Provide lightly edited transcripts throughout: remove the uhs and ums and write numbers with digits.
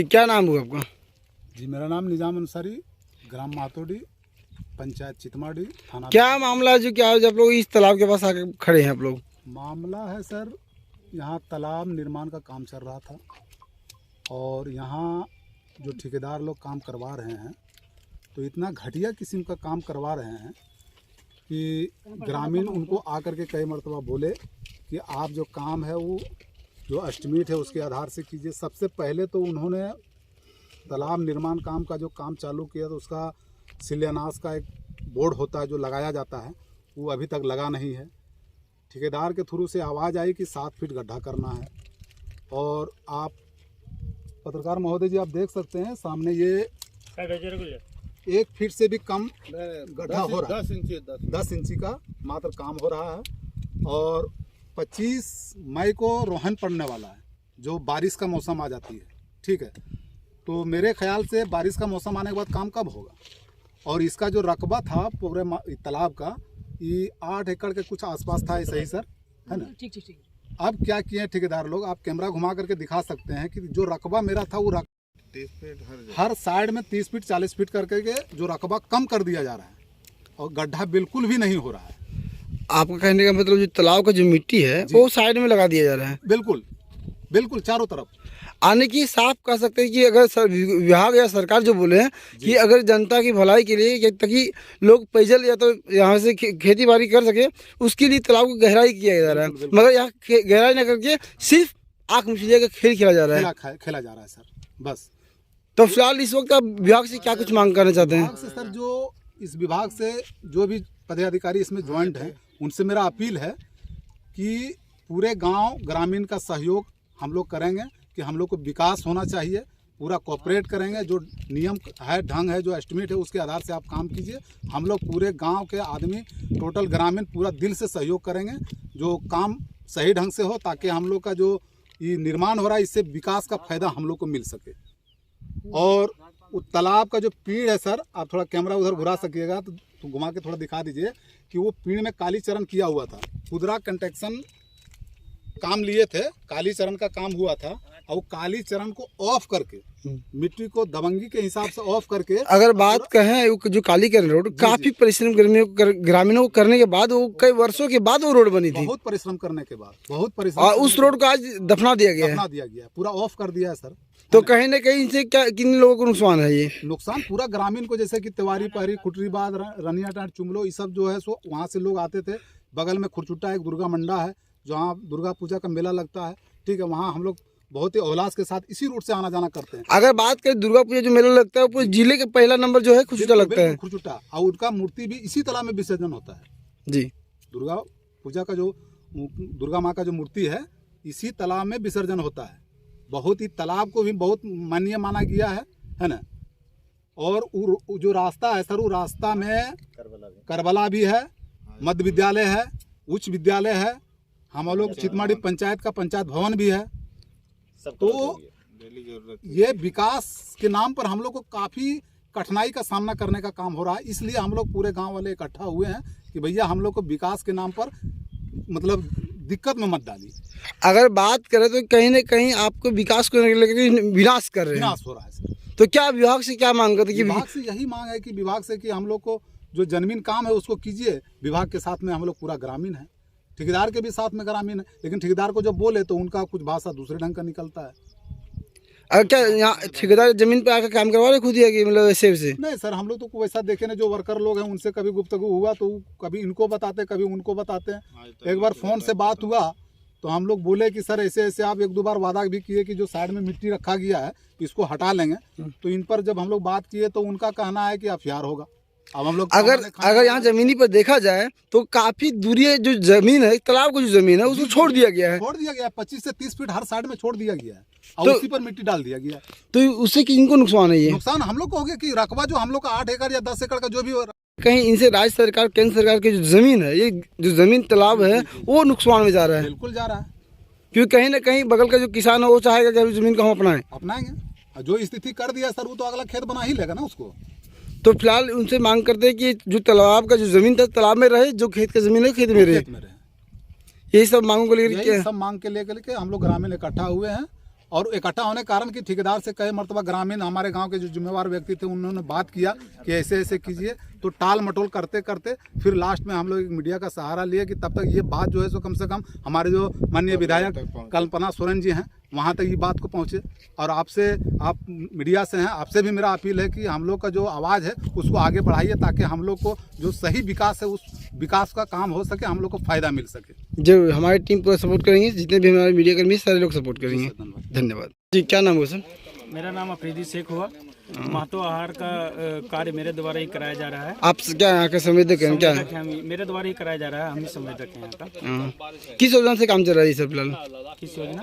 क्या नाम हुआ आपका? जी मेरा नाम निजाम अंसारी, ग्राम मातोडी, पंचायत चितमाड़ी, थाना। क्या मामला है जो कि आज आप लोग इस तालाब के पास आके खड़े हैं आप लोग? मामला है सर, यहाँ तालाब निर्माण का काम चल रहा था और यहाँ जो ठेकेदार लोग काम करवा रहे हैं तो इतना घटिया किस्म का काम करवा रहे हैं कि ग्रामीण उनको आकर के कई मरतबा बोले कि आप जो काम है वो जो एस्टिमेट है उसके आधार से कीजिए। सबसे पहले तो उन्होंने तालाब निर्माण काम का जो काम चालू किया तो उसका शिलान्यास का एक बोर्ड होता है जो लगाया जाता है, वो अभी तक लगा नहीं है। ठेकेदार के थ्रू से आवाज़ आई कि 7 फीट गड्ढा करना है और आप पत्रकार महोदय जी आप देख सकते हैं सामने ये 1 फीट से भी कम गड्ढा हो रहा है, 10 इंची का मात्र काम हो रहा है और 25 मई को रोहन पड़ने वाला है जो बारिश का मौसम आ जाती है। ठीक है, तो मेरे ख्याल से बारिश का मौसम आने के बाद काम कब होगा? और इसका जो रकबा था पूरे तालाब का ये 8 एकड़ के कुछ आसपास था, ऐसे ही सर, है ना? ठीक। अब क्या किए ठेकेदार लोग, आप कैमरा घुमा करके दिखा सकते हैं कि जो रकबा मेरा था वो 30 फीट हर साइड में 30 फीट 40 फीट करके जो रकबा कम कर दिया जा रहा है और गड्ढा बिल्कुल भी नहीं हो रहा है। आपका कहने का मतलब जो तालाब का जो मिट्टी है वो साइड में लगा दिया जा रहा है? बिल्कुल चारों तरफ आने की साफ कह सकते हैं कि अगर विभाग या सरकार जो बोले हैं कि अगर जनता की भलाई के लिए ताकि लोग पेयजल या तो यहाँ से खेती बाड़ी कर सके उसके लिए तालाब को गहराई किया जा रहा है, मगर यहाँ गहराई न करके सिर्फ आँख मछलिया का खेल खेला जा रहा है सर, बस। तो फिलहाल इस वक्त आप विभाग से क्या कुछ मांग करना चाहते हैं? सर जो इस विभाग से जो भी पदाधिकारी इसमें ज्वाइंट है उनसे मेरा अपील है कि पूरे गांव ग्रामीण का सहयोग हम लोग करेंगे कि हम लोग को विकास होना चाहिए, पूरा कोऑपरेट करेंगे। जो नियम है ढंग है जो एस्टिमेट है उसके आधार से आप काम कीजिए। हम लोग पूरे गांव के आदमी टोटल ग्रामीण पूरा दिल से सहयोग करेंगे जो काम सही ढंग से हो ताकि हम लोग का जो ये निर्माण हो रहा है इससे विकास का फायदा हम लोग को मिल सके। और तालाब का जो पेड़ है सर, आप थोड़ा कैमरा उधर घुरा सकिएगा तो घुमा के थोड़ा दिखा दीजिए कि वो पेड़ में कालीचरण किया हुआ था। खुदरा कंस्ट्रक्शन काम लिए थे, कालीचरण का काम हुआ था और कालीचरण को ऑफ करके मिट्टी को दबंगी के हिसाब से ऑफ करके अगर बात कहें जो कालीचरण रोड काफी परिश्रम ग्रामीणों को करने के बाद वो कई वर्षों के बाद वो रोड बनी थी। बहुत परिश्रम करने के बाद बहुत परिश्रम और उस रोड को आज दफना दिया गया, पूरा ऑफ कर दिया है सर। तो कहीं ना कहीं इनसे क्या किन लोगों को नुकसान है? ये नुकसान पूरा ग्रामीण को, जैसे कि तिवारी पहरी खुटरीबाद रनिया टाट चुमलो ये सब जो है सो वहाँ से लोग आते थे। बगल में खुरचुट्टा एक दुर्गा मंडा है जहाँ दुर्गा पूजा का मेला लगता है। ठीक है, वहाँ हम लोग बहुत ही उल्लास के साथ इसी रूट से आना जाना करते हैं। अगर बात करें दुर्गा पूजा जो मेला लगता है पूरे जिले का पहला नंबर जो है खुरचुट्टा लगता है, खुरचुट्टा, और उनका मूर्ति भी इसी तालाब में विसर्जन होता है जी। दुर्गा पूजा का जो दुर्गा माँ का जो मूर्ति है इसी तालाब में विसर्जन होता है। बहुत ही तालाब को भी बहुत माननीय माना गया है ना। और जो रास्ता है सर, वो रास्ता में करबला भी है, मध्य विद्यालय है, उच्च विद्यालय है, हम लोग चितमाड़ी पंचायत का पंचायत भवन भी है। तो ये विकास के नाम पर हम लोग को काफ़ी कठिनाई का सामना करने का काम हो रहा है। इसलिए हम लोग पूरे गांव वाले इकट्ठा हुए हैं कि भैया हम लोग को विकास के नाम पर मतलब दिक्कत में मत डालिए। अगर बात करें तो कहीं ना कहीं आपको विकास करने के लिए विनाश कर रहे हैं, विनाश हो रहा है सर। तो क्या विभाग से क्या मांग करते हैं? विभाग से यही मांग है कि विभाग से कि हम लोग को जो जमीन काम है उसको कीजिए। विभाग के साथ में हम लोग पूरा ग्रामीण है, ठेकेदार के भी साथ में ग्रामीण है, लेकिन ठेकेदार को जब बोले तो उनका कुछ भाषा दूसरे ढंग का निकलता है। अगर क्या यहाँ ठेकेदार जमीन पे आकर काम करवा रहे खुद ही मतलब ऐसे से? नहीं सर, हम लोग तो वैसा देखे ना, जो वर्कर लोग हैं उनसे कभी गुफ्तगू हुआ तो कभी इनको बताते कभी उनको बताते हैं। एक बार फोन से बात हुआ तो हम लोग बोले कि सर ऐसे ऐसे, आप 1-2 बार वादा भी किए कि जो साइड में मिट्टी रखा गया है इसको हटा लेंगे। तो इन पर जब हम लोग बात किए तो उनका कहना है कि एफआईआर होगा। अब हम लोग अगर यहाँ जमीनी पर देखा जाए तो काफी दूरी जो जमीन है, तालाब को जो जमीन है उसको छोड़ दिया गया है। 25 से 30 फीट हर साइड में छोड़ दिया गया है और उसी पर मिट्टी डाल दिया गया। तो उससे किनको नुकसान है? ये नुकसान हम लोग को हो गया कि रकबा जो हम लोग का 8 एकड़ या 10 एकड़ का जो भी कहीं इनसे राज्य सरकार केंद्र सरकार की जो जमीन है, ये जो जमीन तालाब है वो नुकसान में जा रहा है। बिल्कुल जा रहा है, क्योंकि कहीं ना कहीं बगल का जो किसान है वो चाहेगा कि जमीन को हम अपनाएंगे। जो स्थिति कर दिया सर वो तो अगला खेत बना ही लेगा ना उसको। तो फिलहाल उनसे मांग करते हैं कि जो तालाब का जो जमीन था तालाब में रहे, जो खेत का जमीन है खेत में रहे। यही सब मांगों को लेकर सब मांग के लेकर के हम लोग ग्रामीण इकट्ठा हुए हैं और इकट्ठा होने के कारण कि ठेकेदार से कई मरतबा ग्रामीण हमारे गांव के जो जिम्मेवार व्यक्ति थे उन्होंने बात किया कि ऐसे ऐसे कीजिए, तो टाल मटोल करते करते फिर लास्ट में हम लोग एक मीडिया का सहारा लिए कि तब तक ये बात जो है सो कम से कम हमारे जो माननीय विधायक कल्पना सोरेन जी हैं वहाँ तक ये बात को पहुँचे। और आपसे, आप मीडिया से हैं, आपसे भी मेरा अपील है कि हम लोग का जो आवाज़ है उसको आगे बढ़ाइए ताकि हम लोग को जो सही विकास है उस विकास का काम हो सके, हम लोग को फ़ायदा मिल सके। जरूर हमारी टीम पूरा सपोर्ट करेंगे, जितने भी हमारे मीडिया कर्मी सारे लोग सपोर्ट करेंगे। धन्यवाद जी। क्या नाम है सर? मेरा नाम अफरीदी शेख हुआ। महतो आहार का कार्य मेरे द्वारा ही कराया जा रहा है। आप क्या यहाँ के संवेदक हैं? क्या संवेदक हैं हम ही, मेरे द्वारा ही कराया जा रहा है, हम ही संवेदक हैं यहाँ का। किस योजना से काम चल रहा है सर फिलहाल? किस योजना?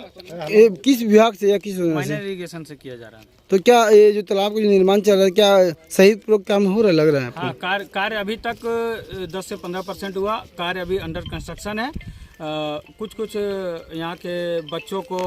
किस विभाग से या किस योजना से? माइनर इरिगेशन से किया जा रहा है। तो क्या ये जो तालाब का जो निर्माण चल रहा है क्या सही पूर्वक काम हो रहा है, लग रहा है आपको? हाँ, कार्य अभी तक 10 से 15% हुआ। कार्य अभी अंडर कंस्ट्रक्शन है। कुछ यहाँ के बच्चों को,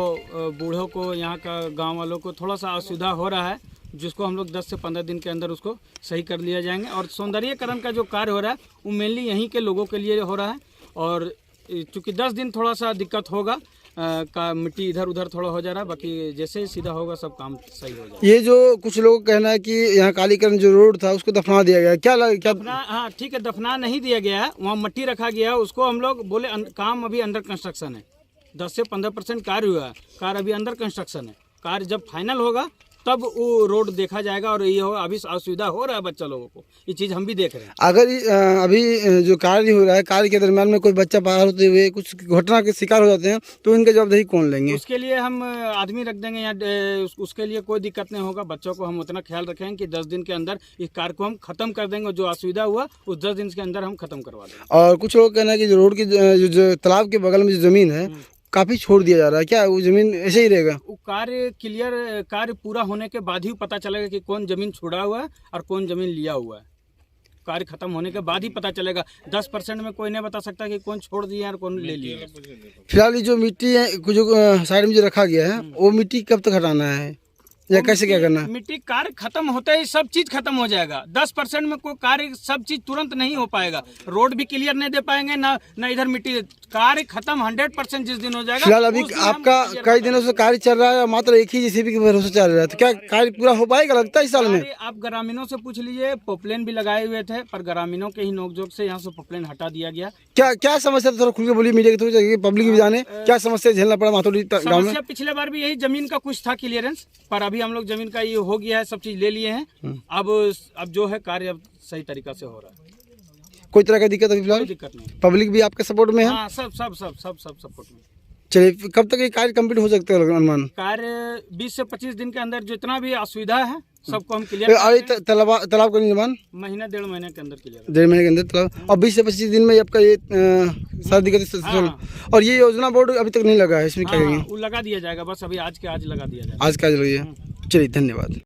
बूढ़ों को, यहाँ का गांव वालों को थोड़ा सा असुविधा हो रहा है, जिसको हम लोग 10 से 15 दिन के अंदर उसको सही कर लिया जाएंगे। और सौंदर्यीकरण का जो कार्य हो रहा है वो मेनली यहीं के लोगों के लिए हो रहा है। और चूँकि 10 दिन थोड़ा सा दिक्कत होगा, का मिट्टी इधर उधर थोड़ा हो जा रहा है, बाकी जैसे ही सीधा होगा सब काम सही हो जाएगा। ये जो कुछ लोगों का कहना है कि यहाँ कालीकरण जो रोड था उसको दफना दिया गया, क्या दफना? हाँ ठीक है, दफना नहीं दिया गया है, वहाँ मट्टी रखा गया है। उसको हम लोग बोले काम अभी अंडर कंस्ट्रक्शन है। 10 से 15% कार्य हुआ है, कार्य अभी अंडर कंस्ट्रक्शन है। कार्य जब फाइनल होगा तब वो रोड देखा जाएगा। और ये हो, अभी असुविधा हो रहा है बच्चा लोगों को, ये चीज़ हम भी देख रहे हैं। अगर अभी जो कार्य हो रहा है, कार्य के दरम्यान में कोई बच्चा पार होते हुए कुछ घटना के शिकार हो जाते हैं तो इनका जवाबदेही कौन लेंगे? उसके लिए हम आदमी रख देंगे यहाँ, उसके लिए कोई दिक्कत नहीं होगा। बच्चों को हम उतना ख्याल रखेंगे कि 10 दिन के अंदर इस कार्य को हम खत्म कर देंगे। जो असुविधा हुआ उस 10 दिन के अंदर हम खत्म करवा देंगे। और कुछ लोग कहना है कि जो रोड की जो तालाब के बगल में जो जमीन है काफी छोड़ दिया जा रहा है, क्या वो जमीन ऐसे ही रहेगा? वो कार्य पूरा होने के बाद ही पता चलेगा कि कौन जमीन छोड़ा हुआ है और कौन जमीन लिया हुआ है। कार्य खत्म होने के बाद ही पता चलेगा। 10% में कोई नहीं बता सकता कि कौन छोड़ दिया और कौन ले लिया। फिलहाल ये जो मिट्टी है जो साइड में जो रखा गया है वो मिट्टी कब तक हटाना है या कैसे क्या करना है? मिट्टी कार्य खत्म होते ही सब चीज खत्म हो जाएगा। 10% में कोई कार्य, सब चीज तुरंत नहीं हो पाएगा। रोड भी क्लियर नहीं दे पाएंगे, ना इधर मिट्टी। कार्य खत्म 100% जिस दिन हो जाएगा। फिलहाल अभी आपका कई दिनों से कार्य चल रहा है, मात्र एक ही जेसीबी के भरोसे चल रहा है, तो क्या कार्य पूरा हो पाएगा लगता है इस साल में? आप ग्रामीणों से पूछ लीजिए, पॉपलेन भी लगाए हुए थे, पर ग्रामीणों के ही नोकझोंक से यहाँ से पॉपलेन हटा दिया गया। क्या समस्या, थोड़ा खुल के बोलिए मीडिया के थ्रू, पब्लिक भी जाने क्या समस्या झेलना पड़ा माथोड़ी गाँव में? पिछले बार भी यही जमीन का कुछ था क्लियरेंस, पर अभी हम लोग जमीन का ये हो गया है, सब चीज ले लिए हैं। अब जो है कार्य अब सही तरीका से हो रहा है। कोई तरह की दिक्कत अभी फिलहाल? दिक्कत नहीं। पब्लिक भी आपके सपोर्ट में है? हाँ, सब सपोर्ट में। चलिए, कब तक ये कार्य कंप्लीट हो सकता है अनुमान? कार्य 20 से 25 दिन के अंदर जितना भी असुविधा है सबको हम क्लियर। तालाब का निर्माण महीना 1.5 महीने के अंदर क्लियर। 1.5 महीने के अंदर तालाब, और 20 से 25 दिन में आपका ये सारी दिक्कत। और ये योजना बोर्ड अभी तक नहीं लगा है, इसमें क्या करेंगे? वो लगा दिया जाएगा, बस अभी आज के आज लगा दिया जाएगा। आज का लगी है। चलिए, धन्यवाद।